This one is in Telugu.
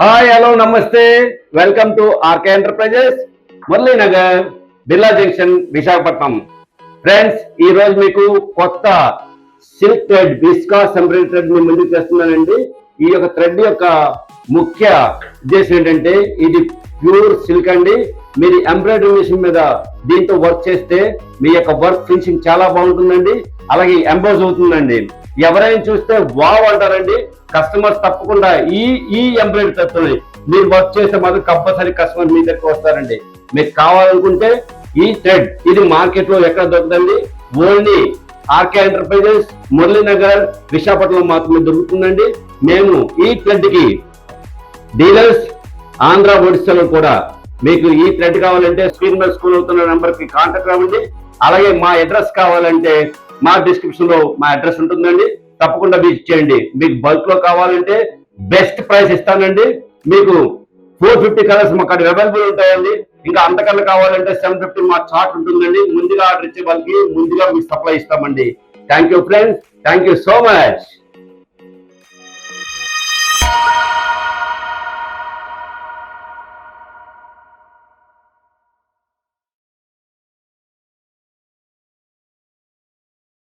హాయ్ హలో నమస్తే welcome to RK enterprises Muralinagar Birla junction Visakhapatnam. Friends, ఈ రోజు మీకు కొత్త silk thread viscose embroidery thread మీ ముందుకు తెస్తున్నానండి. ఈ యొక్క థ్రెడ్ యొక్క ముఖ్య ఉద్దేశం ఏంటంటే ఇది ప్యూర్ సిల్క్ అండి. మీరు ఎంబ్రాయిడరీ మిషన్ మీద దీంతో వర్క్ చేస్తే మీ యొక్క వర్క్ ఫినిషింగ్ చాలా బాగుంటుందండి. అలాగే ఎంబోజ్ అవుతుందండి. ఎవరైనా చూస్తే వావ్ అంటారండి. కస్టమర్స్ తప్పకుండా ఈ ఎంబ్రాయిడరీ థ్రెడ్ మీరు వర్క్ చేస్తే మాత్రం కంపల్సరీ కస్టమర్ మీ దగ్గరకు వస్తారండి. మీకు కావాలనుకుంటే ఈ థ్రెడ్ ఇది మార్కెట్ లో ఎక్కడ దొరుకుతుంది, only RK enterprises Muralinagar Visakhapatnam మాత్రమే దొరుకుతుందండి. మేము ఈ థ్రెడ్ కి డీలర్స్ ఆంధ్ర ఒడిశాలో కూడా. మీకు ఈ థ్రెడ్ కావాలంటే స్క్రీన్ మీద స్కూల్ అవుతున్న నెంబర్ కి కాంటాక్ట్ అవ్వండి. అలాగే మా అడ్రస్ కావాలంటే మా డిస్క్రిప్షన్ లో మా అడ్రస్ ఉంటుందండి, తప్పకుండా విజిట్ చేయండి. మీకు బల్క్ లో కావాలంటే బెస్ట్ ప్రైస్ ఇస్తానండి. మీకు 450 కలర్స్ మాకు అక్కడ అవైలబుల్ ఉంటాయండి. ఇంకా అంతకన్నా కావాలంటే 750 మా చార్ట్ ఉంటుందండి. ముందుగా ఆర్డర్ ఇచ్చే వాళ్ళకి ముందుగా మీకు సప్లై ఇస్తామండి. Thank you friends, thank you so much.